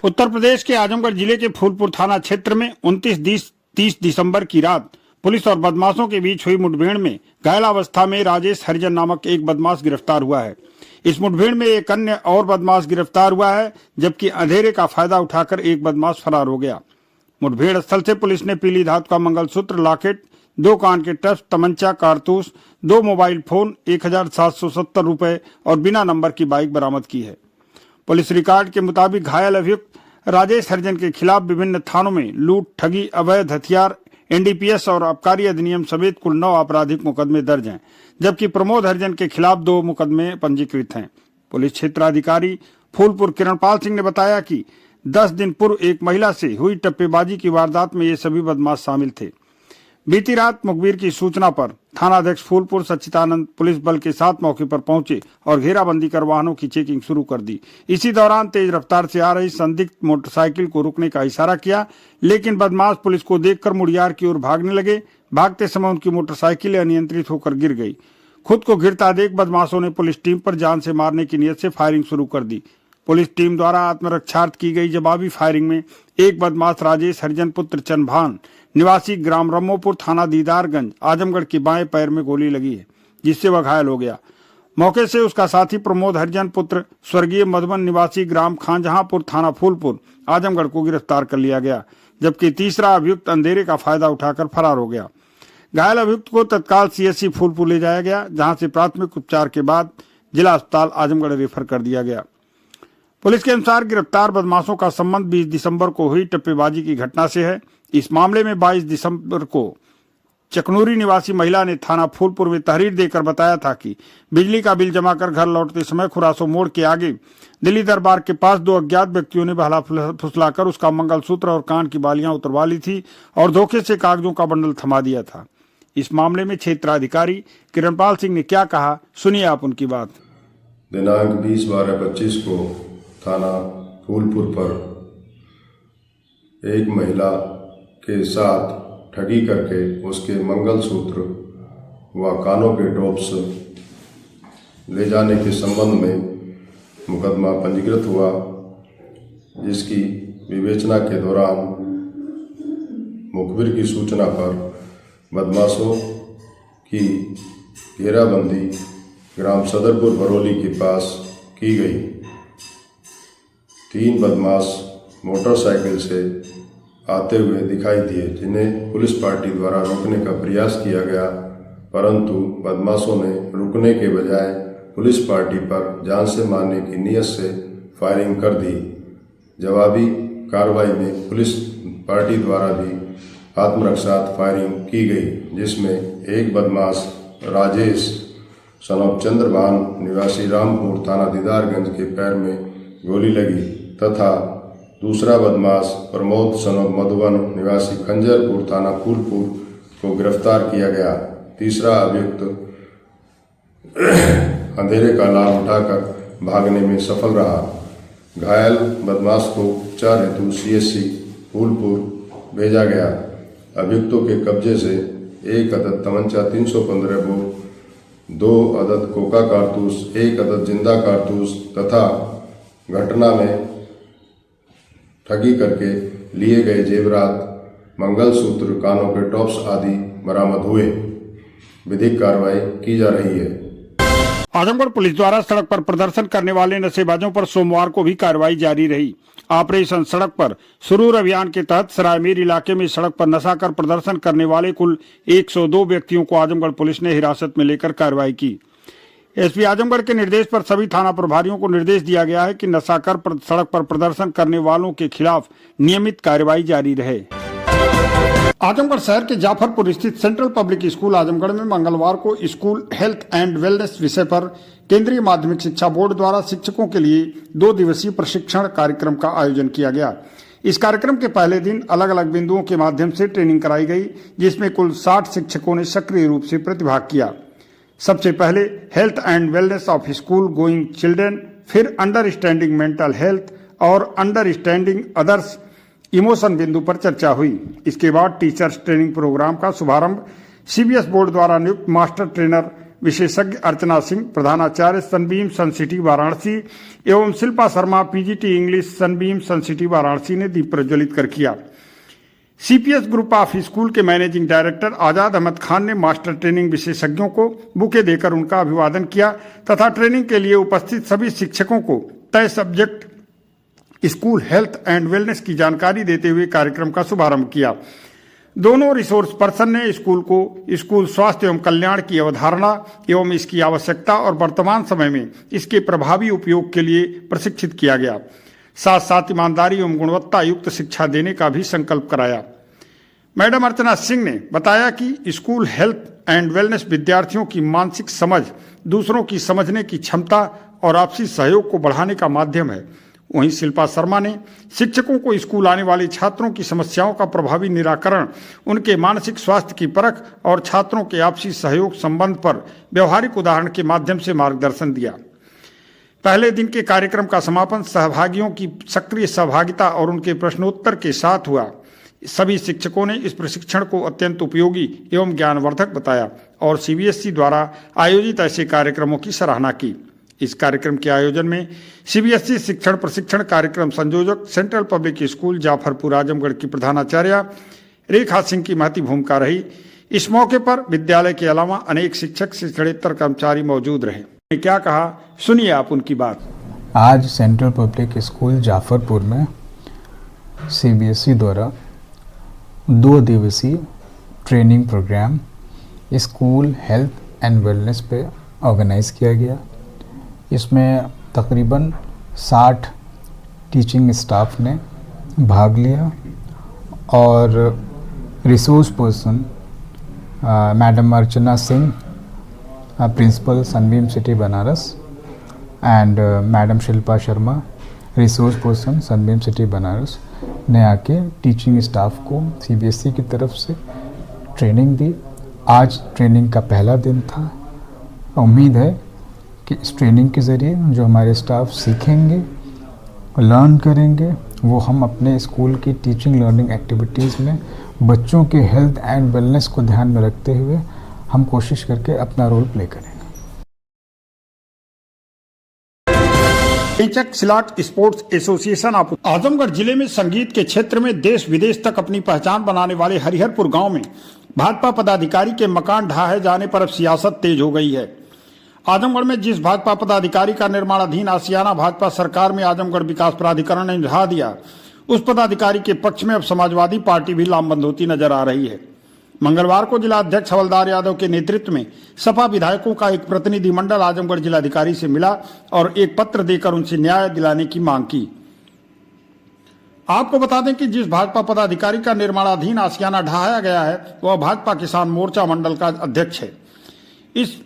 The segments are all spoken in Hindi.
उत्तर प्रदेश के आजमगढ़ जिले के फूलपुर थाना क्षेत्र में 29-30 दिसंबर की रात पुलिस और बदमाशों के बीच हुई मुठभेड़ में घायल अवस्था में राजेश हरिजन नामक एक बदमाश गिरफ्तार हुआ है। इस मुठभेड़ में एक अन्य और बदमाश गिरफ्तार हुआ है, जबकि अंधेरे का फायदा उठाकर एक बदमाश फरार हो गया। मुठभेड़ स्थल से पुलिस ने पीली धातु का मंगलसूत्र, लॉकेट, 2 कान के टप्स, तमंचा, कारतूस, 2 मोबाइल फोन, 1770 रुपए और बिना नंबर की बाइक बरामद की है। पुलिस रिकॉर्ड के मुताबिक घायल अभियुक्त राजेश हरिजन के खिलाफ विभिन्न थानों में लूट, ठगी, अवैध हथियार, एनडीपीएस और आबकारी अधिनियम समेत कुल 9 आपराधिक मुकदमे दर्ज हैं, जबकि प्रमोद हरिजन के खिलाफ 2 मुकदमे पंजीकृत हैं। पुलिस क्षेत्राधिकारी फूलपुर किरणपाल सिंह ने बताया कि 10 दिन पूर्व एक महिला से हुई टप्पेबाजी की वारदात में ये सभी बदमाश शामिल थे। बीती रात मुखबिर की सूचना पर थानाध्यक्ष फूलपुर सच्चिदानंद पुलिस बल के साथ मौके पर पहुंचे और घेराबंदी कर वाहनों की चेकिंग शुरू कर दी। इसी दौरान तेज रफ्तार से आ रही संदिग्ध मोटरसाइकिल को रुकने का इशारा किया, लेकिन बदमाश पुलिस को देखकर मुड़ियार की ओर भागने लगे। भागते समय उनकी मोटरसाइकिल अनियंत्रित होकर गिर गई। खुद को गिरता देख बदमाशों ने पुलिस टीम पर जान से मारने की नीयत से फायरिंग शुरू कर दी। पुलिस टीम द्वारा आत्मरक्षार्थ की गई जवाबी फायरिंग में एक बदमाश राजेश हरिजन पुत्र चंदभान निवासी ग्राम रमोपुर, थाना दीदारगंज, आजमगढ़ के बाएं पैर में गोली लगी है, जिससे वह घायल हो गया। मौके से उसका साथी प्रमोद हरिजन पुत्र स्वर्गीय मधुबन निवासी ग्राम खांजहापुर, थाना फूलपुर, आजमगढ़ को गिरफ्तार कर लिया गया, जबकि तीसरा अभियुक्त अंधेरे का फायदा उठाकर फरार हो गया। घायल अभियुक्त को तत्काल सीएससी फूलपुर ले जाया गया, जहां से प्राथमिक उपचार के बाद जिला अस्पताल आजमगढ़ रेफर कर दिया गया। पुलिस के अनुसार गिरफ्तार बदमाशों का संबंध 20 दिसंबर को हुई टप्पेबाजी की घटना से है। इस मामले में 22 दिसंबर को चकनूरी निवासी महिला ने थाना फूलपुर में तहरीर देकर बताया था कि बिजली का बिल जमा कर घर लौटते समय खुरासो मोड़ के आगे दिल्ली दरबार के पास 2 अज्ञात व्यक्तियों ने बहला फुसलाकर उसका मंगलसूत्र और कान की बालियां उतरवा ली थी और धोखे से कागजों का बंडल थमा दिया था। इस मामले में क्षेत्राधिकारी किरणपाल सिंह ने क्या कहा, सुनिए आप उनकी बात। दिनांक 20/12/25 को थाना फूलपुर पर एक महिला के साथ ठगी करके उसके मंगलसूत्र व कानों के टॉप्स ले जाने के संबंध में मुकदमा पंजीकृत हुआ, जिसकी विवेचना के दौरान मुखबिर की सूचना पर बदमाशों की घेराबंदी ग्राम सदरपुर बरौली के पास की गई। 3 बदमाश मोटरसाइकिल से आते हुए दिखाई दिए, जिन्हें पुलिस पार्टी द्वारा रोकने का प्रयास किया गया, परंतु बदमाशों ने रुकने के बजाय पुलिस पार्टी पर जान से मारने की नीयत से फायरिंग कर दी। जवाबी कार्रवाई में पुलिस पार्टी द्वारा भी आत्मरक्षार्थ फायरिंग की गई, जिसमें एक बदमाश राजेश सनोप चंद्रभान निवासी रामपुर, थाना दीदारगंज के पैर में गोली लगी तथा दूसरा बदमाश प्रमोद सनोप मधुबन निवासी खंजरपुर, थाना फूलपुर को गिरफ्तार किया गया। तीसरा अभियुक्त अंधेरे का लाभ उठाकर भागने में सफल रहा। घायल बदमाश को उपचार हेतु सीएससी फूलपुर भेजा गया। अभियुक्तों के कब्जे से 1 अदद तमंचा 315 बोर, 2 अदद कोका कारतूस, 1 अदद जिंदा कारतूस तथा घटना में ठगी करके लिए गए जेवरात, मंगलसूत्र, कानों के टॉप्स आदि बरामद हुए। विधिक कार्रवाई की जा रही है। आजमगढ़ पुलिस द्वारा सड़क पर प्रदर्शन करने वाले नशेबाजों पर सोमवार को भी कार्रवाई जारी रही। ऑपरेशन सड़क पर सुरूर अभियान के तहत सरायमीर इलाके में सड़क पर नशा कर प्रदर्शन करने वाले कुल 102 व्यक्तियों को आजमगढ़ पुलिस ने हिरासत में लेकर कार्रवाई की। एसपी आजमगढ़ के निर्देश पर सभी थाना प्रभारियों को निर्देश दिया गया है कि नशाकर सड़क पर प्रदर्शन करने वालों के खिलाफ नियमित कार्रवाई जारी रहे। आजमगढ़ शहर के जाफरपुर स्थित सेंट्रल पब्लिक स्कूल आजमगढ़ में मंगलवार को स्कूल हेल्थ एंड वेलनेस विषय पर केंद्रीय माध्यमिक शिक्षा बोर्ड द्वारा शिक्षकों के लिए 2 दिवसीय प्रशिक्षण कार्यक्रम का आयोजन किया गया। इस कार्यक्रम के पहले दिन अलग अलग बिंदुओं के माध्यम से ट्रेनिंग कराई गई, जिसमें कुल 60 शिक्षकों ने सक्रिय रूप से प्रतिभाग किया। सबसे पहले health and wellness of school going children, फिर अंडरस्टैंडिंग मेंटल हेल्थ और अंडरस्टैंडिंग अदर्स इमोशन बिंदु पर चर्चा हुई। इसके बाद टीचर्स ट्रेनिंग प्रोग्राम का शुभारंभ सीबीएस बोर्ड द्वारा नियुक्त मास्टर ट्रेनर विशेषज्ञ अर्चना सिंह, प्रधानाचार्य सनबीम सन सिटी वाराणसी एवं Shilpa Sharma PGT English Sunbeam Sun City Varanasi ने दीप प्रज्वलित कर किया। सीपीएस ग्रुप ऑफ स्कूल के मैनेजिंग डायरेक्टर आजाद अहमद खान ने मास्टर ट्रेनिंग विशेषज्ञों को बुके देकर उनका अभिवादन किया तथा ट्रेनिंग के लिए उपस्थित सभी शिक्षकों को तय subject school health and wellness की जानकारी देते हुए कार्यक्रम का शुभारंभ किया। दोनों रिसोर्स पर्सन ने स्कूल को स्कूल स्वास्थ्य एवं कल्याण की अवधारणा एवं इसकी आवश्यकता और वर्तमान समय में इसके प्रभावी उपयोग के लिए प्रशिक्षित किया गया। साथ साथ ईमानदारी एवं गुणवत्ता युक्त शिक्षा देने का भी संकल्प कराया। मैडम अर्चना सिंह ने बताया कि स्कूल हेल्थ एंड वेलनेस विद्यार्थियों की मानसिक समझ, दूसरों की समझने की क्षमता और आपसी सहयोग को बढ़ाने का माध्यम है। वहीं शिल्पा शर्मा ने शिक्षकों को स्कूल आने वाले छात्रों की समस्याओं का प्रभावी निराकरण, उनके मानसिक स्वास्थ्य की परख और छात्रों के आपसी सहयोग संबंध पर व्यवहारिक उदाहरण के माध्यम से मार्गदर्शन दिया। पहले दिन के कार्यक्रम का समापन सहभागियों की सक्रिय सहभागिता और उनके प्रश्नोत्तर के साथ हुआ। सभी शिक्षकों ने इस प्रशिक्षण को अत्यंत उपयोगी एवं ज्ञानवर्धक बताया और सीबीएसई द्वारा आयोजित ऐसे कार्यक्रमों की सराहना की। इस कार्यक्रम के आयोजन में सीबीएसई शिक्षण प्रशिक्षण कार्यक्रम संयोजक central public school Jafarpur Azamgarh की प्रधानाचार्य रेखा सिंह की महती भूमिका रही। इस मौके पर विद्यालय के अलावा अनेक शिक्षक शिक्षणेतर कर्मचारी मौजूद रहे। क्या कहा, सुनिए आप उनकी बात। आज सेंट्रल पब्लिक स्कूल जाफरपुर में सीबीएसई द्वारा 2 दिवसीय training programme school health and wellness पे ऑर्गेनाइज किया गया। इसमें तकरीबन 60 टीचिंग स्टाफ ने भाग लिया और resource person madam Archana Singh, principal Sunbeam City Banaras, and madam Shilpa Sharma, resource person Sunbeam City Banaras ने आके टीचिंग स्टाफ को सीबीएसई की तरफ से ट्रेनिंग दी। आज ट्रेनिंग का पहला दिन था। उम्मीद है कि इस ट्रेनिंग के ज़रिए जो हमारे स्टाफ सीखेंगे, लर्न करेंगे, वो हम अपने स्कूल की टीचिंग लर्निंग एक्टिविटीज़ में बच्चों के हेल्थ एंड वेलनेस को ध्यान में रखते हुए हम कोशिश करके अपना रोल प्ले करेंगे। पेंचक सिलाट स्पोर्ट्स एसोसिएशन ऑफ आजमगढ़ जिले में संगीत के क्षेत्र में देश विदेश तक अपनी पहचान बनाने वाले हरिहरपुर गांव में भाजपा पदाधिकारी के मकान ढहाए जाने पर अब सियासत तेज हो गई है। आजमगढ़ में जिस भाजपा पदाधिकारी का निर्माणाधीन आशियाना भाजपा सरकार में आजमगढ़ विकास प्राधिकरण ने ढहा दिया, उस पदाधिकारी के पक्ष में अब समाजवादी पार्टी भी लामबंद होती नजर आ रही है। मंगलवार को जिला अध्यक्ष हवलदार यादव के नेतृत्व में सपा विधायकों का एक प्रतिनिधिमंडल आजमगढ़ जिलाधिकारी से मिला और एक पत्र देकर उनसे न्याय दिलाने की मांग की। आपको बता दें कि जिस भाजपा पदाधिकारी का निर्माणाधीन आशियाना ढहाया गया है वह भाजपा किसान मोर्चा मंडल का अध्यक्ष है। इस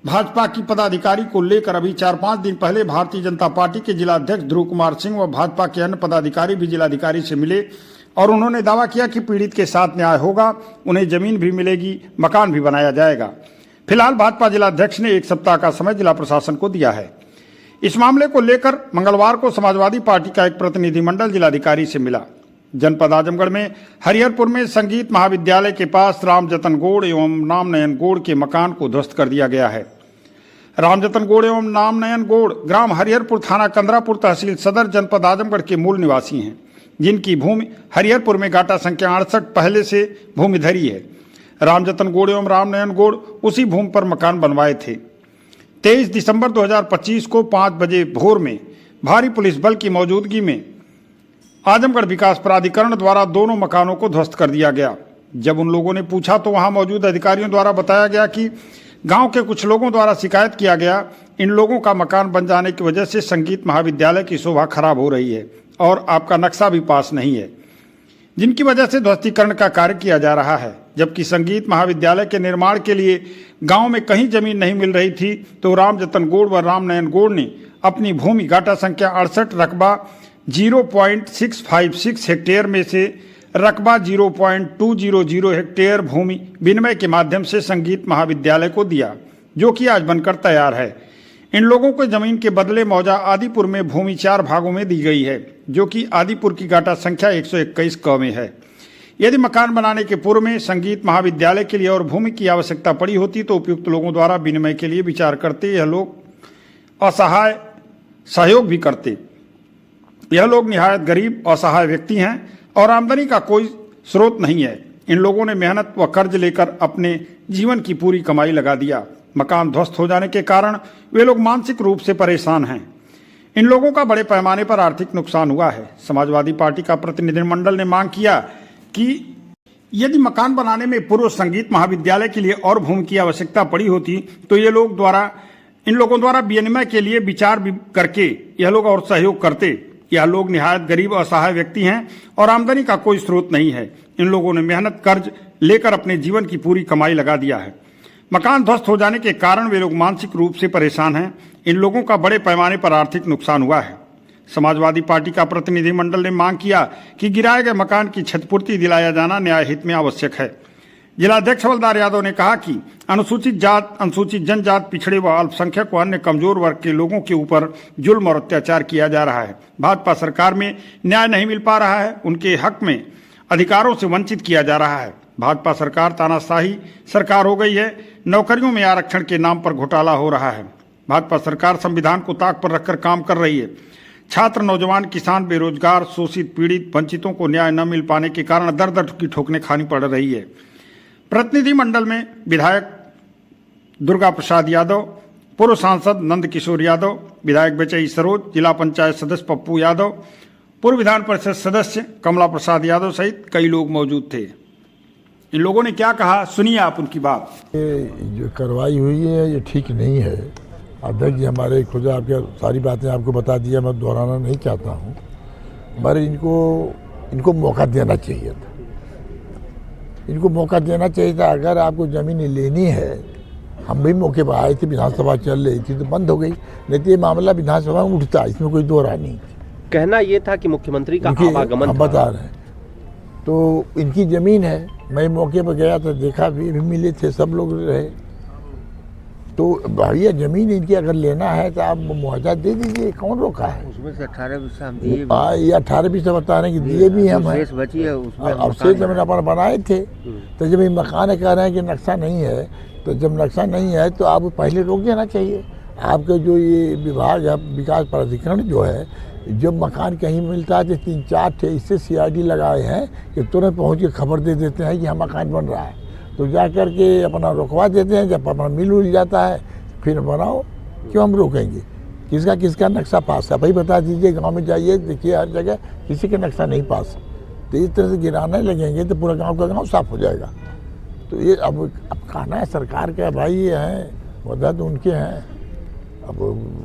भाजपा की पदाधिकारी को लेकर अभी 4-5 दिन पहले भारतीय जनता पार्टी के जिला अध्यक्ष ध्रुव कुमार सिंह व भाजपा के अन्य पदाधिकारी भी जिलाधिकारी से मिले और उन्होंने दावा किया कि पीड़ित के साथ न्याय होगा, उन्हें जमीन भी मिलेगी, मकान भी बनाया जाएगा। फिलहाल भाजपा जिलाध्यक्ष ने 1 सप्ताह का समय जिला प्रशासन को दिया है। इस मामले को लेकर मंगलवार को समाजवादी पार्टी का एक प्रतिनिधिमंडल जिलाधिकारी से मिला। जनपद आजमगढ़ में हरिहरपुर में संगीत महाविद्यालय के पास रामजतन गोड़ एवं नामनयन गोड़ के मकान को ध्वस्त कर दिया गया है। रामजतन गोड़ एवं नामनयन गोड़ ग्राम हरिहरपुर, थाना कंदरापुर, तहसील सदर, जनपद आजमगढ़ के मूल निवासी हैं, जिनकी भूमि हरिहरपुर में गाटा संख्या 68 पहले से भूमिधरी है। रामजतन गोड़ एवं रामनयन गोड़ उसी भूमि पर मकान बनवाए थे। 23 दिसंबर 2025 को 5 बजे भोर में भारी पुलिस बल की मौजूदगी में आजमगढ़ विकास प्राधिकरण द्वारा दोनों मकानों को ध्वस्त कर दिया गया। जब उन लोगों ने पूछा तो वहां मौजूद अधिकारियों द्वारा बताया गया कि गांव के कुछ लोगों द्वारा शिकायत किया गया, इन लोगों का मकान बन जाने की वजह से संगीत महाविद्यालय की शोभा खराब हो रही है और आपका नक्शा भी पास नहीं है, जिनकी वजह से ध्वस्तीकरण का कार्य किया जा रहा है। जबकि संगीत महाविद्यालय के निर्माण के लिए गांव में कहीं जमीन नहीं मिल रही थी तो रामजतन गोड़ व रामनयन गोड़ ने अपनी भूमि गाटा संख्या 68 रकबा 0.656 हेक्टेयर में से रकबा 0.200 हेक्टेयर भूमि विनिमय के माध्यम से संगीत महाविद्यालय को दिया, जो कि आज बनकर तैयार है। इन लोगों को जमीन के बदले मौजा आदिपुर में भूमि 4 भागों में दी गई है, जो कि आदिपुर की गाटा संख्या 121 क में है। यदि मकान बनाने के पूर्व में संगीत महाविद्यालय के लिए और भूमि की आवश्यकता पड़ी होती तो उपयुक्त लोगों द्वारा विनिमय के लिए विचार करते यह लोग असहाय सहयोग भी करते। यह लोग निहायत गरीब असहाय व्यक्ति हैं और आमदनी का कोई स्रोत नहीं है। इन लोगों ने मेहनत व कर्ज लेकर अपने जीवन की पूरी कमाई लगा दिया। मकान ध्वस्त हो जाने के कारण वे लोग मानसिक रूप से परेशान हैं। इन लोगों का बड़े पैमाने पर आर्थिक नुकसान हुआ है। समाजवादी पार्टी का प्रतिनिधिमंडल ने मांग किया कि यदि मकान बनाने में पूर्व संगीत महाविद्यालय के लिए और भूमि की आवश्यकता पड़ी होती तो इन लोगों द्वारा विनिमय के लिए विचार भी करके यह लोग और सहयोग करते। यह लोग निहायत गरीब असहाय व्यक्ति हैं और आमदनी का कोई स्रोत नहीं है। इन लोगों ने मेहनत कर्ज लेकर अपने जीवन की पूरी कमाई लगा दिया है। मकान ध्वस्त हो जाने के कारण वे लोग मानसिक रूप से परेशान हैं। इन लोगों का बड़े पैमाने पर आर्थिक नुकसान हुआ है। समाजवादी पार्टी का प्रतिनिधिमंडल ने मांग किया कि गिराए गए मकान की क्षतिपूर्ति दिलाया जाना न्याय हित में आवश्यक है। जिलाध्यक्ष हवलदार यादव ने कहा कि अनुसूचित जात, अनुसूचित जनजात, पिछड़े व अल्पसंख्यक व अन्य कमजोर वर्ग के लोगों के ऊपर जुल्म और अत्याचार किया जा रहा है। भाजपा सरकार में न्याय नहीं मिल पा रहा है। उनके हक में अधिकारों से वंचित किया जा रहा है। भाजपा सरकार तानाशाही सरकार हो गई है। नौकरियों में आरक्षण के नाम पर घोटाला हो रहा है। भाजपा सरकार संविधान को ताक पर रखकर काम कर रही है। छात्र, नौजवान, किसान, बेरोजगार, शोषित, पीड़ित, वंचितों को न्याय न मिल पाने के कारण दर दर की ठोकरें खानी पड़ रही है। प्रतिनिधिमंडल में विधायक दुर्गा प्रसाद यादव, पूर्व सांसद नंद किशोर यादव, विधायक बेचई सरोज, जिला पंचायत सदस्य पप्पू यादव, पूर्व विधान परिषद सदस्य कमला प्रसाद यादव सहित कई लोग मौजूद थे। इन लोगों ने क्या कहा, सुनिए आप उनकी बात। ये जो कार्रवाई हुई है ये ठीक नहीं है। अध्यक्ष जी हमारे खुद आपके सारी बातें आपको बता दिया, मैं दोहराना नहीं चाहता हूँ, मगर इनको मौका देना चाहिए था। इनको मौका देना चाहिए था। अगर आपको ज़मीन लेनी है, हम भी मौके पर आए थे, विधानसभा चल रही थी तो बंद हो गई, नहीं तो ये मामला विधानसभा में उठता, इसमें कोई दो राय नहीं। कहना ये था कि मुख्यमंत्री का आवागमन हम बता रहे हैं, तो इनकी ज़मीन है। मैं मौके पर गया तो देखा भी मिले थे, सब लोग रहे। तो भैया ज़मीन इनकी अगर लेना है तो आप मुआवजा दे दीजिए, कौन रोका है? उसमें से 18% हम दिए, ये 18% बता रहे हैं कि दिए भी हम हैं। शेष बची है उसमें अब शेष जमीन अपन बनाए थे, तो जब ये मकान कह रहे हैं कि नक्शा नहीं है, तो जब नक्शा नहीं है तो आप पहले रोक देना चाहिए। आपका जो ये विभाग है, विकास प्राधिकरण जो है, जब मकान कहीं मिलता है तो 3-4 थे इससे CID लगाए हैं कि तुरंत पहुँच के खबर दे देते हैं कि यहाँ मकान बन रहा है, तो जा कर के अपना रुकवा देते हैं। जब अपना मिल उल जाता है फिर बनाओ, क्यों हम रोकेंगे? किसका नक्शा पास है भाई बता दीजिए। गांव में जाइए देखिए, हर जगह किसी का नक्शा नहीं पास। तो इस तरह से गिराने लगेंगे तो पूरा गांव का गांव साफ हो जाएगा। तो ये अब कहना है सरकार का, भाई ये हैं मदद उनके हैं। अब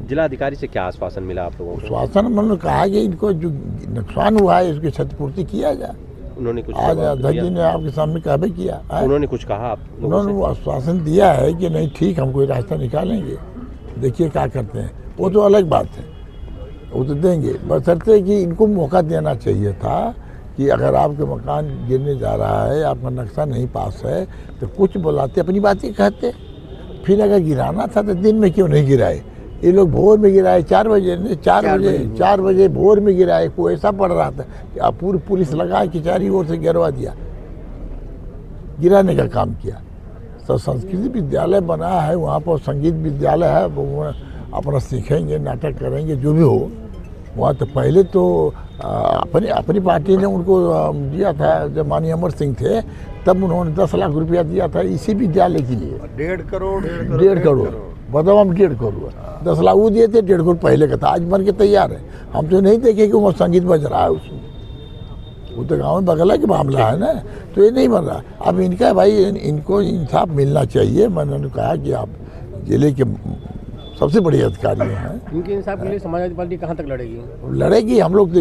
जिलाधिकारी से क्या आश्वासन मिला आप लोगों को? आश्वासन उन्होंने कहा कि इनको जो नुकसान हुआ है उसकी क्षतिपूर्ति किया जाए। उन्होंने कुछ आज अध्यक्ष जी ने आपके सामने कहा भी किया है। उन्होंने कुछ कहा आप लोगों उन्होंने वो आश्वासन दिया है कि नहीं ठीक, हम कोई रास्ता निकालेंगे, देखिए क्या करते हैं। वो तो अलग बात है, वो तो देंगे, बशर्ते कि इनको मौका देना चाहिए था कि अगर आपके मकान गिरने जा रहा है, आपका नक्शा नहीं पास है, तो कुछ बुलाते, अपनी बातें कहते। फिर अगर गिराना था तो दिन में क्यों नहीं गिराए? ये लोग भोर में गिराए, 4 बजे भोर में गिराए। कोई ऐसा पड़ रहा था कि आप पूरी पुलिस लगा के चारी ओर से गिरवा दिया, गिराने का काम किया। तो संस्कृति विद्यालय बना है, वहाँ पर संगीत विद्यालय है, वो अपना सीखेंगे, नाटक करेंगे, जो भी हो वहाँ। तो पहले तो अपनी पार्टी ने उनको दिया था, जब माननीय अमर सिंह थे तब उन्होंने 10 लाख रुपया दिया था इसी विद्यालय के लिए। 1.5 करोड़ बताओ, हम 1.5 करोड़ 10 लाख वो दिए थे, 1.5 करोड़ पहले का था। आज बन के तैयार है। हम तो नहीं देखे कि वो संगीत बज रहा है उसमें, वो तो गाँव में बगला के मामला है ना, तो ये नहीं बन रहा। अब इनका भाई इनको इंसाफ मिलना चाहिए। मैंने कहा कि आप जिले के सबसे बड़े अधिकारी हैं, इनके इंसाफ के लिए समाजवादी पार्टी कहाँ तक लड़ेगी? हम लोग तो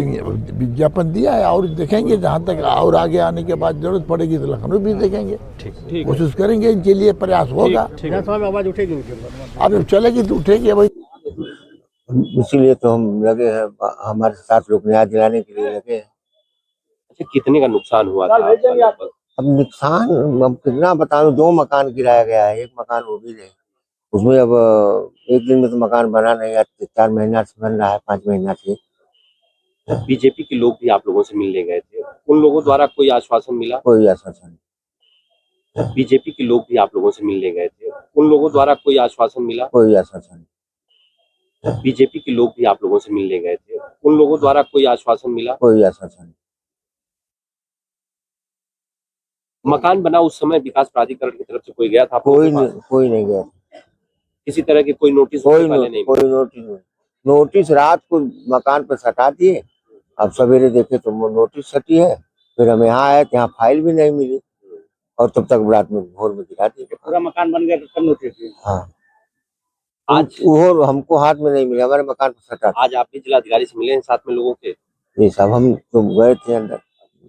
विज्ञापन दिया है और देखेंगे जहाँ तक, और आगे आने के बाद जरूरत पड़ेगी तो लखनऊ भी देखेंगे, कोशिश करेंगे, इनके लिए प्रयास होगा। आवाज उठेगी, अब चलेगी तो उठेगी भाई। इसीलिए तो हम लगे हैं, हमारे साथ लोग न्याय दिलाने के लिए लगे हैं। अच्छा, कितने का नुकसान हुआ था? अब नुकसान अब कितना बताऊं, 2 मकान गिराया गया है, 1 मकान वो भी नहीं। उसमें अब 1 दिन में तो मकान बना नहीं है, 4 महीना से बन रहा है, 5 महीना से। बीजेपी के लोग भी आप लोगों से मिलने गए थे, उन लोगों द्वारा कोई आश्वासन मिला? कोई आश्वासन नहीं, बीजेपी के लोग भी आप लोगों से मिलने गए थे, उन लोगों द्वारा कोई आश्वासन मिला? कोई आश्वासन नहीं, बीजेपी के लोग भी आप लोगों से मिलने गए थे, उन लोगों द्वारा कोई आश्वासन मिला? कोई आश्वासन नहीं। मकान बना उस समय विकास प्राधिकरण की तरफ से कोई गया था आप लोगों कोई के पास? नहीं, कोई नहीं गया, किसी तरह के कोई नोटिस कोई उससे पहले नहीं कोई नोटिस नहीं। नोटिस रात को मकान पर सटा दिए, अब सवेरे देखे तो वो नोटिस सटी है, फिर हम यहाँ आए तो यहाँ फाइल भी नहीं मिली, और तब तक रात में भोर में गिरा दी। पूरा मकान बन गया तो तब नोटिस दी। हाँ, आज वो हमको हाथ में नहीं मिला, हमारे मकान पर सटा था। आज आप भी जिलाधिकारी से मिले हैं साथ में लोगों के, ये सब हम तो गए थे अंदर,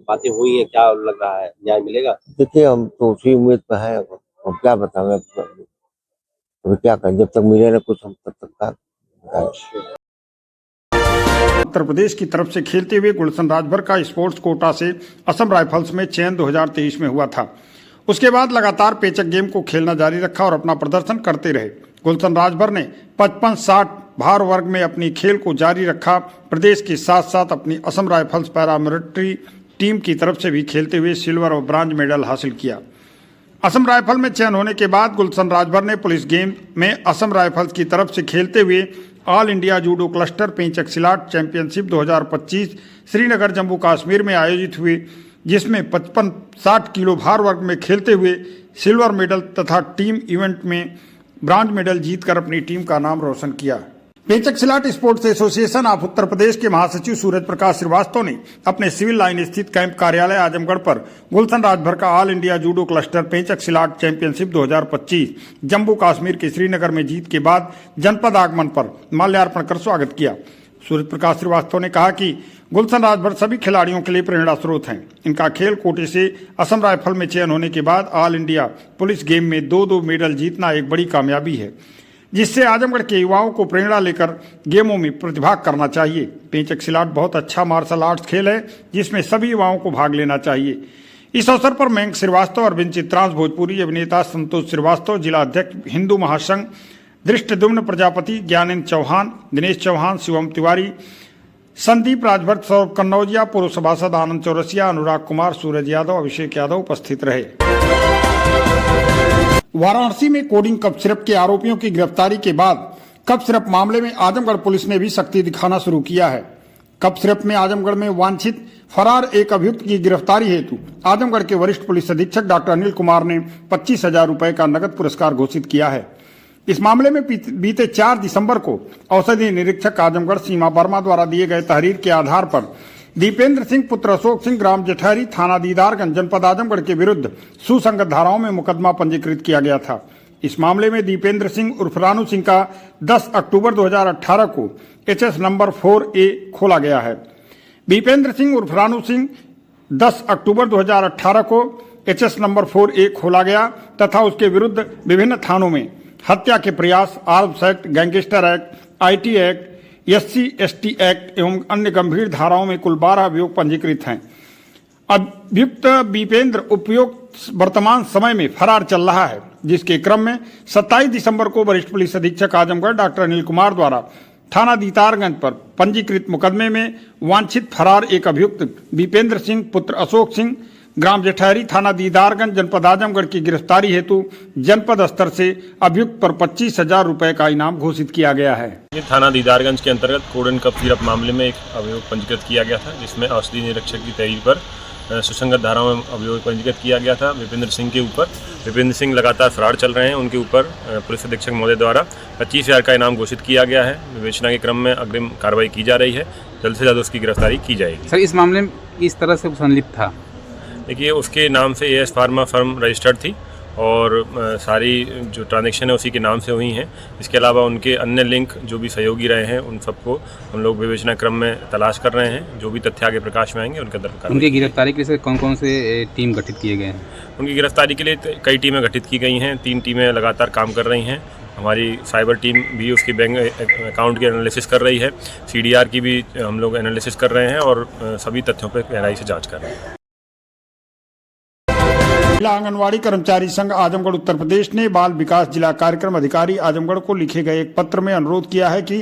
बातें हुई हैं, क्या लग रहा है न्याय मिलेगा? देखिए हम तो उसी उम्मीद पर हैं, अब क्या बताएं, अभी क्या करें, जब तक मिले ना कुछ हम तब तक का बताएं। उत्तर प्रदेश की तरफ से खेलते हुए गुलशन राजभर का स्पोर्ट्स कोटा से असम राइफल्स में चयन 2023 में हुआ था। उसके बाद लगातार पेचक गेम को खेलना जारी रखा और अपना प्रदर्शन करते रहे। गुलशन राजभर ने 55-60 भार वर्ग में अपनी खेल को जारी रखा। प्रदेश के साथ साथ अपनी असम राइफल्स पैरामिलिट्री टीम की तरफ से भी खेलते हुए सिल्वर और ब्रांज मेडल हासिल किया। असम राइफल में चयन होने के बाद गुलशन राजभर ने पुलिस गेम में असम राइफल्स की तरफ से खेलते हुए all India judo cluster पेंचक सिलाट championship 2025 Srinagar Jammu Kashmir में आयोजित हुए, जिसमें 55-60 किलो भार वर्ग में खेलते हुए सिल्वर मेडल तथा टीम इवेंट में ब्रांज मेडल जीतकर अपनी टीम का नाम रोशन किया। पेंचक सिलाट sports association of Uttar Pradesh के महासचिव सूरज प्रकाश श्रीवास्तव ने अपने सिविल लाइन स्थित कैंप कार्यालय आजमगढ़ पर गुलशन राजभर का all India judo cluster पेंचक सिलाट championship 2025 Jammu Kashmir के श्रीनगर में जीत के बाद जनपद आगमन पर माल्यार्पण कर स्वागत किया। सूरज प्रकाश श्रीवास्तव ने कहा कि गुलशन राजभर सभी खिलाड़ियों के लिए प्रेरणा स्रोत हैं। इनका खेल कोटे से असम राइफल में चयन होने के बाद ऑल इंडिया पुलिस गेम में 2-2 मेडल जीतना एक बड़ी कामयाबी है, जिससे आजमगढ़ के युवाओं को प्रेरणा लेकर गेमों में प्रतिभाग करना चाहिए। पेंचक सिलाट बहुत अच्छा मार्शल आर्ट्स खेल है, जिसमें सभी युवाओं को भाग लेना चाहिए। इस अवसर पर मयंक श्रीवास्तव, अरविंद चित्रांश भोजपुरी अभिनेता संतोष श्रीवास्तव, जिला अध्यक्ष हिंदू महासंघ दृष्टद्युम्न प्रजापति, ज्ञानेंद्र चौहान, दिनेश चौहान, शिवम तिवारी, संदीप राजभर, सौरभ कन्नौजिया, पूर्व सभासद आनंद चौरसिया, अनुराग कुमार, सूरज यादव, अभिषेक यादव उपस्थित रहे। वाराणसी में कोडिंग कप सिरप के आरोपियों की गिरफ्तारी के बाद कप सिरप मामले में आजमगढ़ पुलिस ने भी सख्ती दिखाना शुरू किया है। कप सिरप में आजमगढ़ में वांछित फरार एक अभियुक्त की गिरफ्तारी हेतु आजमगढ़ के वरिष्ठ पुलिस अधीक्षक डॉक्टर अनिल कुमार ने 25,000 रुपए का नगद पुरस्कार घोषित किया है। इस मामले में बीते 4 दिसंबर को औषधि निरीक्षक आजमगढ़ सीमा वर्मा द्वारा दिए गए तहरीर के आधार पर दीपेंद्र सिंह पुत्र अशोक सिंह ग्राम जेठहरी थाना दीदारगंज जनपद आजमगढ़ के विरुद्ध सुसंगत धाराओं में मुकदमा पंजीकृत किया गया था। इस मामले में दीपेंद्र सिंह उर्फ रानू सिंह का 10 अक्टूबर 2018 को एचएस नंबर 4A खोला गया है। दीपेंद्र सिंह उर्फ रानू सिंह 10 अक्टूबर 2018 को एचएस नंबर 4A खोला गया तथा उसके विरुद्ध विभिन्न थानों में हत्या के प्रयास, arms act, gangster act, IT act, SC/ST act एवं अन्य गंभीर धाराओं में कुल 12 अभियोग पंजीकृत हैं। अभियुक्त दीपेंद्र उपयुक्त वर्तमान समय में फरार चल रहा है, जिसके क्रम में 27 दिसंबर को वरिष्ठ पुलिस अधीक्षक आजमगढ़ डॉक्टर अनिल कुमार द्वारा थाना दीतारगंज पर पंजीकृत मुकदमे में वांछित फरार एक अभियुक्त दीपेंद्र सिंह पुत्र अशोक सिंह ग्राम जेठहरी थाना दीदारगंज जनपद आजमगढ़ की गिरफ्तारी हेतु जनपद स्तर से अभियुक्त पर 25,000 रुपए का इनाम घोषित किया गया है। थाना दीदारगंज के अंतर्गत कोडन कप सिरप मामले में एक अभियोग पंजीकृत किया गया था, जिसमें औषधि निरीक्षक की तहरीर पर सुसंगत धाराओं में अभियोग पंजीकृत किया गया था विपिंद्र सिंह के ऊपर। विपिंद्र सिंह लगातार फरार चल रहे हैं, उनके ऊपर पुलिस अधीक्षक महोदय द्वारा 25,000 का इनाम घोषित किया गया है। विवेचना के क्रम में अग्रिम कार्रवाई की जा रही है, जल्द से जल्द उसकी गिरफ्तारी की जाएगी। सर, इस मामले में इस तरह से संलिप्त था? देखिए, उसके नाम से AS फार्मा फर्म रजिस्टर्ड थी और सारी जो ट्रांजैक्शन है उसी के नाम से हुई हैं। इसके अलावा उनके अन्य लिंक जो भी सहयोगी रहे हैं उन सबको हम लोग विवेचना क्रम में तलाश कर रहे हैं। जो भी तथ्य आगे प्रकाश में आएंगे उनके अंदर उनकी गिरफ्तारी के लिए कौन कौन से टीम गठित किए गए हैं? उनकी गिरफ्तारी के लिए कई टीमें गठित की गई हैं। 3 टीमें लगातार काम कर रही हैं। हमारी साइबर टीम भी उसकी बैंक अकाउंट की एनालिसिस कर रही है। CDR की भी हम लोग एनालिसिस कर रहे हैं और सभी तथ्यों पर गहराई से जाँच कर रहे हैं। जिला आंगनवाड़ी कर्मचारी संघ आजमगढ़ उत्तर प्रदेश ने बाल विकास जिला कार्यक्रम अधिकारी आजमगढ़ को लिखे गए एक पत्र में अनुरोध किया है कि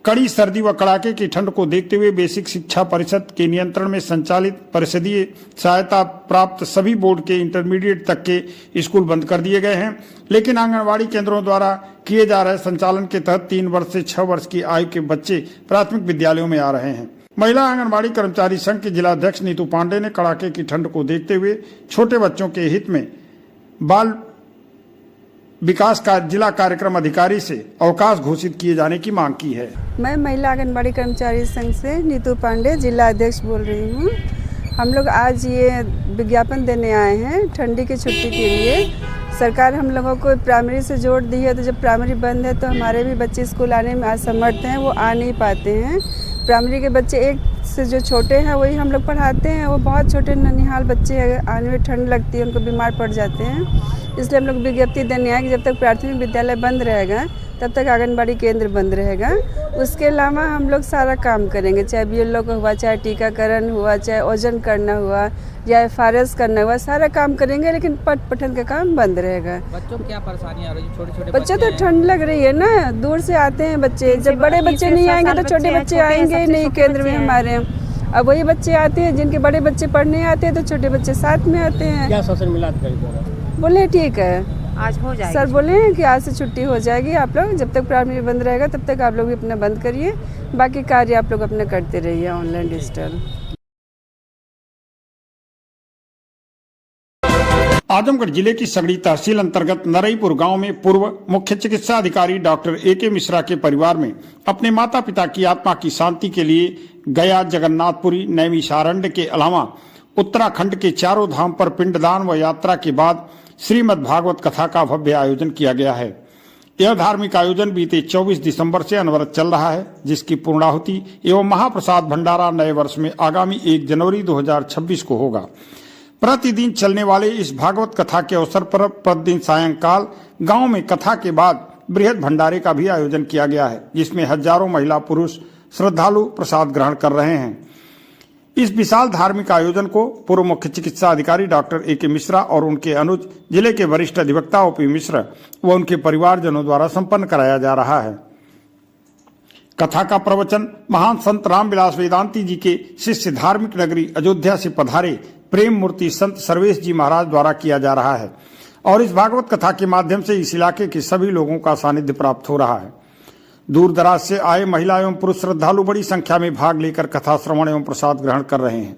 कड़ी सर्दी व कड़ाके की ठंड को देखते हुए बेसिक शिक्षा परिषद के नियंत्रण में संचालित परिषदीय सहायता प्राप्त सभी बोर्ड के इंटरमीडिएट तक के स्कूल बंद कर दिए गए हैं, लेकिन आंगनबाड़ी केंद्रों द्वारा किए जा रहे संचालन के तहत 3 वर्ष से 6 वर्ष की आयु के बच्चे प्राथमिक विद्यालयों में आ रहे हैं। महिला आंगनबाड़ी कर्मचारी संघ के जिला अध्यक्ष नीतू पांडे ने कड़ाके की ठंड को देखते हुए छोटे बच्चों के हित में बाल विकास का जिला कार्यक्रम अधिकारी से अवकाश घोषित किए जाने की मांग की है। मैं महिला आंगनबाड़ी कर्मचारी संघ से नीतू पांडे जिला अध्यक्ष बोल रही हूँ। हम लोग आज ये विज्ञापन देने आए हैं ठंडी की छुट्टी के लिए। सरकार हम लोगों को प्राइमरी से जोड़ दी है, तो जब प्राइमरी बंद है तो हमारे भी बच्चे स्कूल आने में असमर्थ हैं, वो आ नहीं पाते हैं। प्राइमरी के बच्चे 1 से जो छोटे हैं वही हम लोग पढ़ाते हैं। वो बहुत छोटे ननिहाल बच्चे आने में ठंड लगती है, उनको बीमार पड़ जाते हैं। इसलिए हम लोग विज्ञप्ति देने आए कि जब तक प्राथमिक विद्यालय बंद रहेगा तब तक आंगनबाड़ी केंद्र बंद रहेगा। उसके अलावा हम लोग सारा काम करेंगे, चाहे BLO का हुआ, चाहे टीकाकरण हुआ, चाहे ओजन करना हुआ या FRS करना हुआ, सारा काम करेंगे, लेकिन पठन का काम बंद रहेगा। बच्चों को क्या परेशानी आ रही है? छोटे बच्चे तो ठंड लग रही है ना, दूर से आते हैं बच्चे। जब बड़े बच्चे नहीं आएंगे तो छोटे बच्चे आएंगे ही नहीं केंद्र में हमारे। अब वही बच्चे आते हैं जिनके बड़े बच्चे पढ़ने आते हैं, तो छोटे बच्चे साथ में आते हैं। क्या सोशल मिलाद बोले ठीक है, आज हो जाएगी। सर बोले हैं कि आज से छुट्टी हो जाएगी। आप लोग जब तक प्राइमरी बंद रहेगा तब तक आप लोग भी अपना बंद करिए, बाकी कार्य आप लोग अपना करते रहिए ऑनलाइन डिजिटल। आजमगढ़ जिले की सगड़ी तहसील अंतर्गत नरईपुर गांव में पूर्व मुख्य चिकित्सा अधिकारी डॉक्टर AK मिश्रा के परिवार में अपने माता पिता की आत्मा की शांति के लिए गया, जगन्नाथपुरी, नैमिषारण्य के अलावा उत्तराखंड के चारों धाम पर पिंडदान व यात्रा के बाद श्रीमद् भागवत कथा का भव्य आयोजन किया गया है। यह धार्मिक आयोजन बीते 24 दिसंबर से अनवरत चल रहा है, जिसकी पूर्णाहुति एवं महाप्रसाद भंडारा नए वर्ष में आगामी 1 जनवरी 2026 को होगा। प्रतिदिन चलने वाले इस भागवत कथा के अवसर पर प्रतिदिन सायंकाल गांव में कथा के बाद बृहद भंडारे का भी आयोजन किया गया है, जिसमें हजारों महिला पुरुष श्रद्धालु प्रसाद ग्रहण कर रहे हैं। इस विशाल धार्मिक आयोजन को पूर्व मुख्य चिकित्सा अधिकारी डॉक्टर AK मिश्रा और उनके अनुज, जिले के वरिष्ठ अधिवक्ता OP मिश्रा व उनके परिवारजनों द्वारा संपन्न कराया जा रहा है। कथा का प्रवचन महान संत रामविलास वेदांती जी के शिष्य धार्मिक नगरी अयोध्या से पधारे प्रेम मूर्ति संत सर्वेश जी महाराज द्वारा किया जा रहा है और इस भागवत कथा के माध्यम से इस इलाके के सभी लोगों का सानिध्य प्राप्त हो रहा है। दूर दराज से आए महिला एवं पुरुष श्रद्धालु बड़ी संख्या में भाग लेकर कथा श्रवण एवं प्रसाद ग्रहण कर रहे हैं।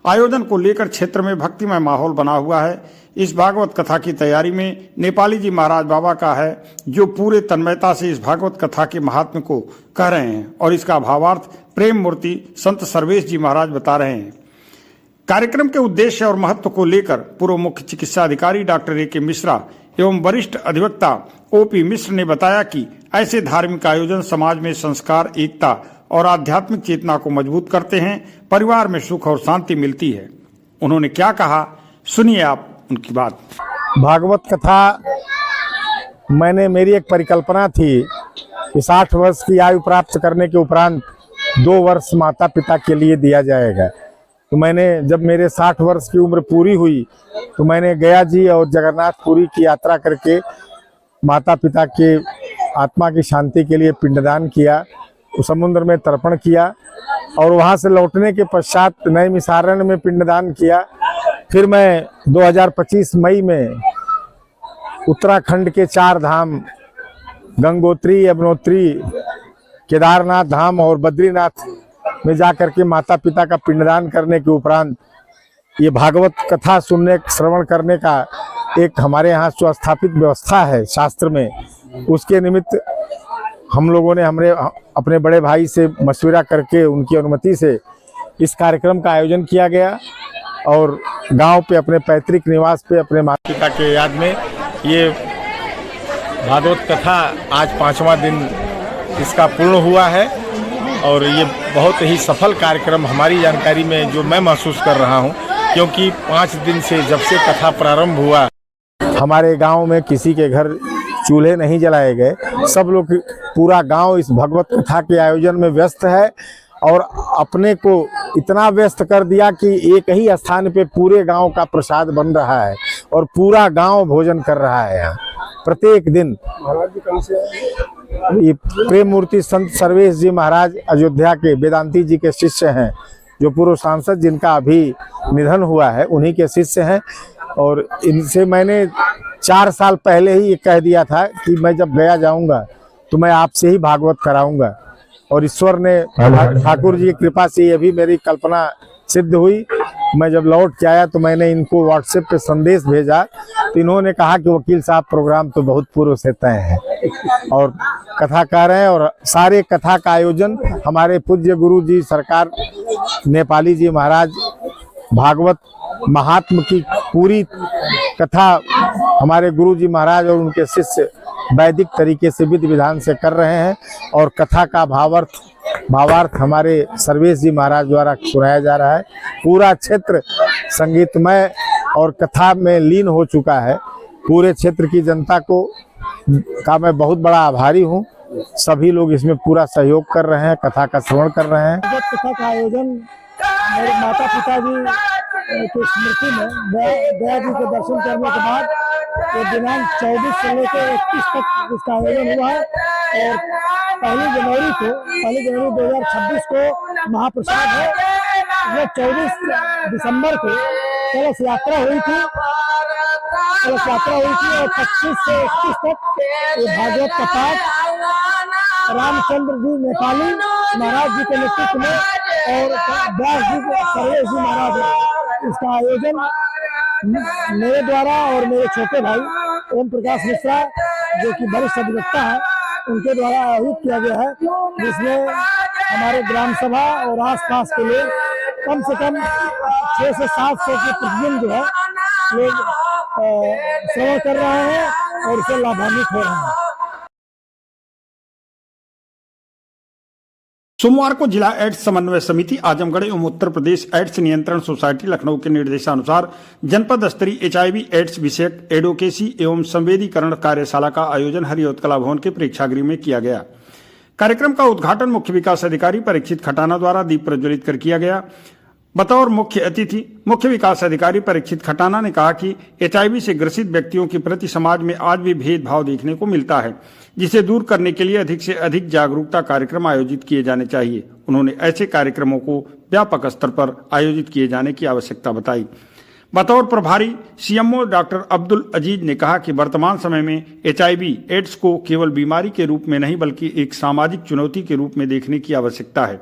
आयोजन को लेकर क्षेत्र में भक्तिमय माहौल बना हुआ है। इस भागवत कथा की तैयारी में नेपाली जी महाराज बाबा का है, जो पूरे तन्मयता से इस भागवत कथा के महात्म्य को कह रहे हैं और इसका भावार्थ प्रेम मूर्ति संत सर्वेश जी महाराज बता रहे हैं। कार्यक्रम के उद्देश्य और महत्व को लेकर पूर्व मुख्य चिकित्सा अधिकारी डॉक्टर AK मिश्रा एवं वरिष्ठ अधिवक्ता OP मिश्र ने बताया कि ऐसे धार्मिक आयोजन समाज में संस्कार, एकता और आध्यात्मिक चेतना को मजबूत करते हैं, परिवार में सुख और शांति मिलती है। उन्होंने क्या कहा, सुनिए आप उनकी बात। भागवत कथा मेरी एक परिकल्पना थी कि 60 वर्ष की आयु प्राप्त करने के उपरांत 2 वर्ष माता पिता के लिए दिया जाएगा। तो मैंने जब मेरे 60 वर्ष की उम्र पूरी हुई तो मैंने गया जी और जगन्नाथपुरी की यात्रा करके माता पिता के आत्मा की शांति के लिए पिंडदान किया, उस समुद्र में तर्पण किया और वहां से लौटने के पश्चात नैमिषारण्य में पिंडदान किया। फिर मैं 2025 मई में उत्तराखंड के 4 धाम गंगोत्री, यमुनोत्री, केदारनाथ धाम और बद्रीनाथ में जाकर के माता पिता का पिंडदान करने के उपरांत ये भागवत कथा सुनने, श्रवण करने का एक हमारे यहाँ सुस्थापित व्यवस्था है शास्त्र में। उसके निमित्त हम लोगों ने अपने बड़े भाई से मशविरा करके उनकी अनुमति से इस कार्यक्रम का आयोजन किया गया और गांव पे अपने पैतृक निवास पे अपने माता पिता के याद में ये भागवत कथा आज 5वां दिन इसका पूर्ण हुआ है और ये बहुत ही सफल कार्यक्रम हमारी जानकारी में जो मैं महसूस कर रहा हूँ, क्योंकि 5 दिन से जब से कथा प्रारंभ हुआ हमारे गांव में किसी के घर चूल्हे नहीं जलाए गए। सब लोग, पूरा गांव इस भगवत कथा के आयोजन में व्यस्त है और अपने को इतना व्यस्त कर दिया कि एक ही स्थान पे पूरे गांव का प्रसाद बन रहा है और पूरा गांव भोजन कर रहा है यहाँ। प्रत्येक दिन ये प्रेम मूर्ति संत सर्वेश जी महाराज अयोध्या के वेदांती जी के शिष्य हैं, जो पूर्व सांसद जिनका अभी निधन हुआ है उन्हीं के शिष्य हैं। और इनसे मैंने 4 साल पहले ही ये कह दिया था कि मैं जब गया जाऊंगा तो मैं आपसे ही भागवत कराऊंगा, और ईश्वर ने ठाकुर जी की कृपा से ये भी मेरी कल्पना सिद्ध हुई। मैं जब लौट के आया तो मैंने इनको व्हाट्सएप पे संदेश भेजा, तो इन्होंने कहा कि वकील साहब प्रोग्राम तो बहुत पूर्व से तय है और कथाकार हैं, और सारे कथा का आयोजन हमारे पूज्य गुरु जी सरकार नेपाली जी महाराज भागवत महात्म की पूरी कथा हमारे गुरु जी महाराज और उनके शिष्य वैदिक तरीके से विधि विधान से कर रहे हैं, और कथा का भावार्थ हमारे सर्वेश जी महाराज द्वारा सुनाया जा रहा है। पूरा क्षेत्र संगीतमय और कथा में लीन हो चुका है। पूरे क्षेत्र की जनता का मैं बहुत बड़ा आभारी हूँ। सभी लोग इसमें पूरा सहयोग कर रहे हैं, कथा का श्रवण कर रहे हैं। कथा का आयोजन मेरे माता पिताजी की स्मृति में दया जी के दर्शन करने के बाद ये दिनांक 24 से लेकर 31 तक इसका आयोजन हुआ है, और 1 जनवरी 2026 को महाप्रसाद है। यह 24 दिसंबर को कलश यात्रा हुई थी और 25 से 31 तक ये भागवत का पाठ रामचंद्र जी नेपाली महाराज जी के नेतृत्व में और व्यास जी सर्वेश जी महाराज, इसका आयोजन मेरे द्वारा और मेरे छोटे भाई ओम प्रकाश मिश्रा जो कि वरिष्ठ अधिवक्ता है उनके द्वारा आयोजित किया गया है, जिसमें हमारे ग्राम सभा और आसपास के लोग कम से कम 600 से 700 के प्रतिदिन जो है लोग श्रवण कर रहे हैं और इससे लाभान्वित हो रहे हैं। सोमवार को जिला एड्स समन्वय समिति आजमगढ़ एवं उत्तर प्रदेश एड्स नियंत्रण सोसाइटी लखनऊ के निर्देशानुसार जनपद स्तरीय HIV एड्स विषयक एडवोकेसी एवं संवेदीकरण कार्यशाला का आयोजन हरिओत कला भवन के प्रेक्षागृह में किया गया। कार्यक्रम का उद्घाटन मुख्य विकास अधिकारी परीक्षित खटाना द्वारा दीप प्रज्वलित कर किया गया। बतौर मुख्य अतिथि मुख्य विकास अधिकारी परीक्षित खटाना ने कहा कि HIV से ग्रसित व्यक्तियों के प्रति समाज में आज भी भेदभाव देखने को मिलता है, जिसे दूर करने के लिए अधिक से अधिक जागरूकता कार्यक्रम आयोजित किए जाने चाहिए। उन्होंने ऐसे कार्यक्रमों को व्यापक स्तर पर आयोजित किए जाने की आवश्यकता बताई। बतौर प्रभारी CMO डॉक्टर अब्दुल अजीज ने कहा कि वर्तमान समय में HIV एड्स को केवल बीमारी के रूप में नहीं बल्कि एक सामाजिक चुनौती के रूप में देखने की आवश्यकता है।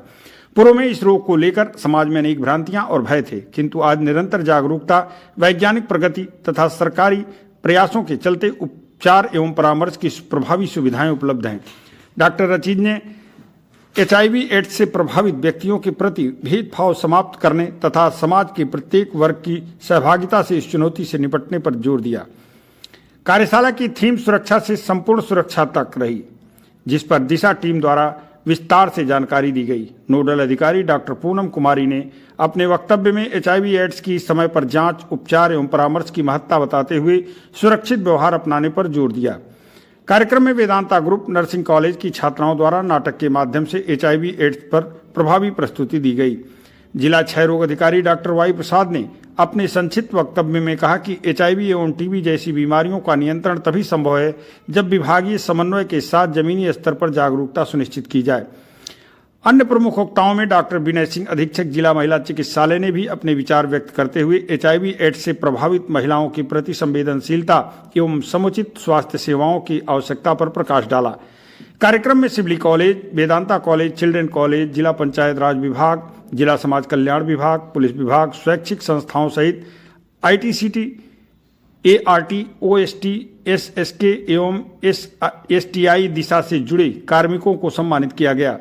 पूर्व में इस रोग को लेकर समाज में अनेक भ्रांतियां और भय थे, किंतु आज निरंतर जागरूकता, वैज्ञानिक प्रगति तथा सरकारी प्रयासों के चलते उपचार एवं परामर्श की प्रभावी सुविधाएं उपलब्ध हैं। डॉक्टर अजीज ने HIV एड्स से प्रभावित व्यक्तियों के प्रति भेदभाव समाप्त करने तथा समाज के प्रत्येक वर्ग की सहभागिता से इस चुनौती से निपटने पर जोर दिया। कार्यशाला की थीम सुरक्षा से संपूर्ण सुरक्षा तक रही, जिस पर दिशा टीम द्वारा विस्तार से जानकारी दी गई। नोडल अधिकारी डॉक्टर पूनम कुमारी ने अपने वक्तव्य में HIV एड्स की समय पर जांच, उपचार एवं परामर्श की महत्ता बताते हुए सुरक्षित व्यवहार अपनाने पर जोर दिया। कार्यक्रम में वेदांता ग्रुप नर्सिंग कॉलेज की छात्राओं द्वारा नाटक के माध्यम से HIV एड्स पर प्रभावी प्रस्तुति दी गई। जिला क्षय रोग अधिकारी डॉक्टर वाई प्रसाद ने अपने संक्षिप्त वक्तव्य में कहा कि HIV एवं TB जैसी बीमारियों का नियंत्रण तभी संभव है जब विभागीय समन्वय के साथ जमीनी स्तर पर जागरूकता सुनिश्चित की जाए। अन्य प्रमुख वक्ताओं में डॉक्टर विनय सिंह अधीक्षक जिला महिला चिकित्सालय ने भी अपने विचार व्यक्त करते हुए HIV एड्स से प्रभावित महिलाओं के प्रति संवेदनशीलता एवं समुचित स्वास्थ्य सेवाओं की आवश्यकता पर प्रकाश डाला। कार्यक्रम में Sivli college, Vedanta college, children college, Zila Panchayat राज विभाग, जिला समाज कल्याण विभाग, पुलिस विभाग, शैक्षिक संस्थाओं सहित ITCT, ART, OST, SSK एवं STI दिशा से जुड़े कार्मिकों को सम्मानित किया गया।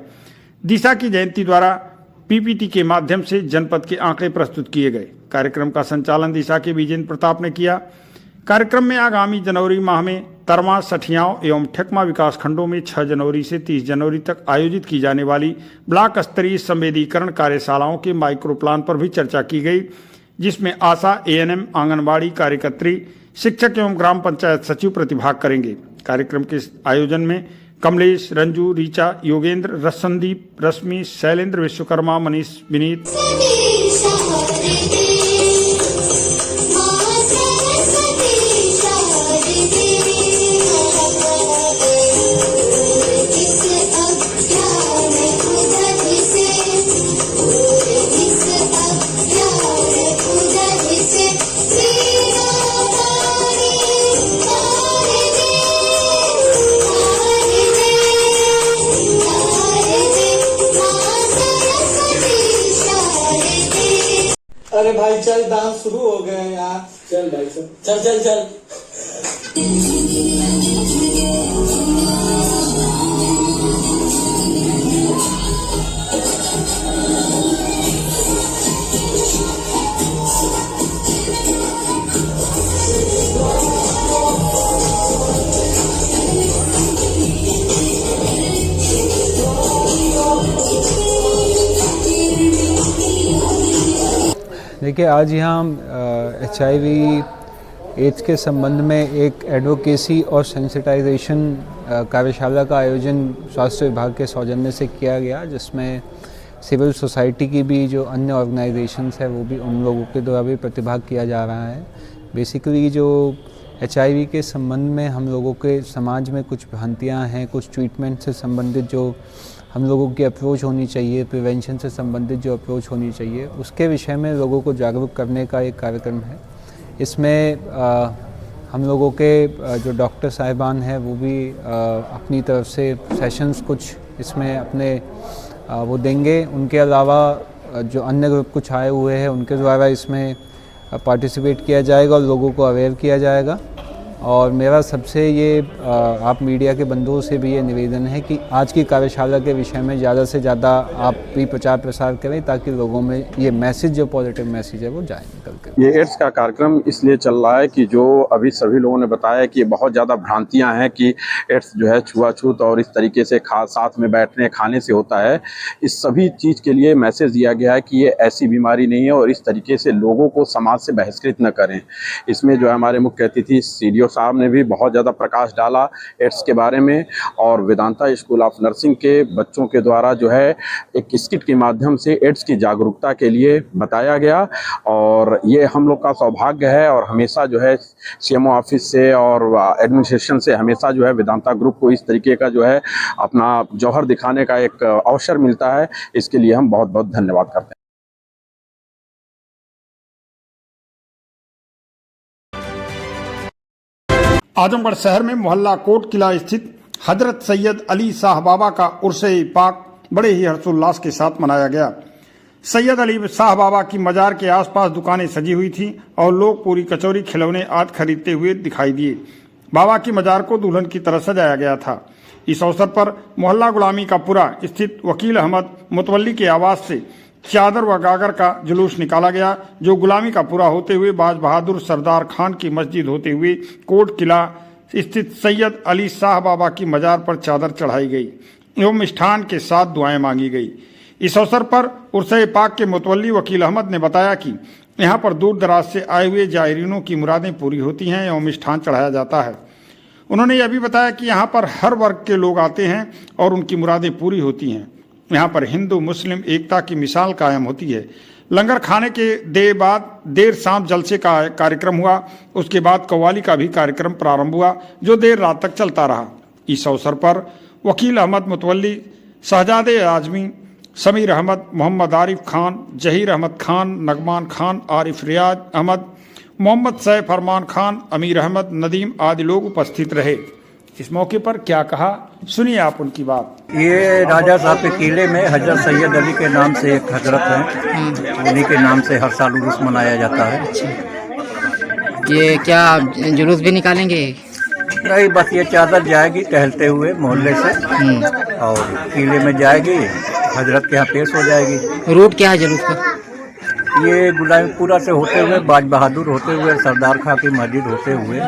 दिशा की जयंती द्वारा PPT के माध्यम से जनपद के आंकड़े प्रस्तुत किए गए। कार्यक्रम का संचालन दिशा के विजेंद्र प्रताप ने किया। कार्यक्रम में आगामी जनवरी माह में तरमा, सठियाव एवं ठेकमा विकास खंडों में 6 जनवरी से 30 जनवरी तक आयोजित की जाने वाली ब्लॉक स्तरीय संवेदीकरण कार्यशालाओं के माइक्रो प्लान पर भी चर्चा की गई, जिसमें आशा, ANM, आंगनबाड़ी कार्यकर्त्री, शिक्षक एवं ग्राम पंचायत सचिव प्रतिभाग करेंगे। कार्यक्रम के आयोजन में कमलेश, रंजू, रीचा, योगेंद्र, रसंदीप, रश्मि, शैलेंद्र, विश्वकर्मा, मनीष, विनीत, अरे भाई चल, डांस शुरू हो गए हैं यार। चल भाई चल चल चल चल। देखिए, आज यहाँ HIV एड्स के संबंध में एक एडवोकेसी और सेंसिटाइजेशन कार्यशाला का आयोजन स्वास्थ्य विभाग के सौजन्य से किया गया, जिसमें सिविल सोसाइटी की भी जो अन्य ऑर्गेनाइजेशंस है वो भी, उन लोगों के द्वारा भी प्रतिभाग किया जा रहा है। बेसिकली जो HIV के संबंध में हम लोगों के समाज में कुछ भ्रांतियाँ हैं, कुछ ट्रीटमेंट से संबंधित जो हम लोगों की अप्रोच होनी चाहिए, प्रिवेंशन से संबंधित जो अप्रोच होनी चाहिए, उसके विषय में लोगों को जागरूक करने का एक कार्यक्रम है। इसमें हम लोगों के जो डॉक्टर साहिबान हैं वो भी अपनी तरफ से सेशंस कुछ इसमें अपने वो देंगे। उनके अलावा जो अन्य ग्रुप कुछ आए हुए हैं उनके द्वारा इसमें पार्टिसिपेट किया जाएगा और लोगों को अवेयर किया जाएगा। और मेरा सबसे ये आप मीडिया के बंधुओं से भी ये निवेदन है कि आज की कार्यशाला के विषय में ज़्यादा से ज़्यादा आप भी प्रचार प्रसार करें, ताकि लोगों में ये मैसेज, जो पॉजिटिव मैसेज है, वो जाए निकल कर। ये एड्स का कार्यक्रम इसलिए चल रहा है कि जो अभी सभी लोगों ने बताया कि बहुत ज़्यादा भ्रांतियाँ हैं कि एड्स जो है छुआछूत और इस तरीके से साथ में बैठने खाने से होता है। इस सभी चीज़ के लिए मैसेज दिया गया है कि ये ऐसी बीमारी नहीं है और इस तरीके से लोगों को समाज से बहिष्कृत न करें। इसमें जो है हमारे मुख्य अतिथि CDO साहब ने भी बहुत ज़्यादा प्रकाश डाला एड्स के बारे में, और वेदांता स्कूल ऑफ नर्सिंग के बच्चों के द्वारा जो है एक स्किट के माध्यम से एड्स की जागरूकता के लिए बताया गया। और ये हम लोग का सौभाग्य है, और हमेशा जो है CMO ऑफिस से और एडमिनिस्ट्रेशन से हमेशा जो है वेदांता ग्रुप को इस तरीके का जो है अपना जौहर दिखाने का एक अवसर मिलता है। इसके लिए हम बहुत बहुत धन्यवाद करते हैं। आजमगढ़ शहर में मोहल्ला कोट किला स्थित हजरत सैयद अली शाह बाबा का उर्से पाक बड़े ही हर्षोल्लास के साथ मनाया गया। सैयद अली शाह बाबा की मजार के आसपास दुकानें सजी हुई थी और लोग पूरी कचौरी, खिलौने आदि खरीदते हुए दिखाई दिए। बाबा की मजार को दुल्हन की तरह सजाया गया था। इस अवसर पर मोहल्ला गुलामी का पुरा स्थित वकील अहमद मुतवल्ली के आवास से चादर व गागर का जुलूस निकाला गया, जो गुलामी का पूरा होते हुए बाज बहादुर सरदार खान की मस्जिद होते हुए कोट किला स्थित सैयद अली शाह बाबा की मजार पर चादर चढ़ाई गई एवं मिष्ठान के साथ दुआएं मांगी गई। इस अवसर पर उर्से पाक के मुतवल्ली वकील अहमद ने बताया कि यहाँ पर दूर दराज से आए हुए जायरीनों की मुरादें पूरी होती हैं एवं मिष्ठान चढ़ाया जाता है। उन्होंने यह भी बताया कि यहाँ पर हर वर्ग के लोग आते हैं और उनकी मुरादें पूरी होती हैं। यहाँ पर हिंदू मुस्लिम एकता की मिसाल कायम होती है। लंगर खाने के देर शाम जलसे का कार्यक्रम हुआ। उसके बाद कव्वाली का भी कार्यक्रम प्रारंभ हुआ, जो देर रात तक चलता रहा। इस अवसर पर वकील अहमद मुतवल्ली, शहजादे आजमी, समीर अहमद, मोहम्मद आरिफ खान, जहीर अहमद खान, नगमान खान, आरिफ रियाज अहमद, मोहम्मद सैफ फरमान खान, अमीर अहमद, नदीम आदि लोग उपस्थित रहे। इस मौके पर क्या कहा, सुनिए आप उनकी बात। ये राजा साहब के किले में हजरत सैयद अली के नाम से एक हजरत है, उन्हीं के नाम से हर साल उर्स मनाया जाता है। ये क्या जुलूस भी निकालेंगे? नहीं, बस ये चादर जाएगी टहलते हुए मोहल्ले से और किले में जाएगी, हजरत के यहाँ पेश हो जाएगी। रूट क्या है जुलूस का? ये गुलामीपुरा से होते हुए, बाज बहादुर होते हुए, सरदार खां की मस्जिद होते हुए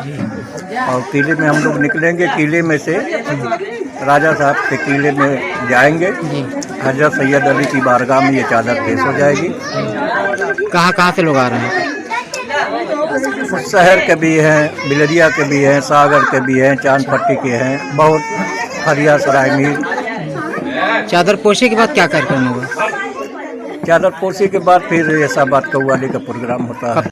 और किले में हम लोग निकलेंगे। किले में से राजा साहब के किले में जाएंगे, हजरत सैयद अली की बारगाह में ये चादर पेश हो जाएगी। कहाँ से लोग आ रहे हैं? कुछ शहर के भी हैं, बिलरिया के भी हैं, सागर के भी हैं, चांदपट्टी के हैं, बहुत फरिया सराय मीर। चादर पोछे के बाद क्या कार्यक्रम होगा? चादर पोछे के बाद फिर ऐसा बात कव्वाली का प्रोग्राम होता है।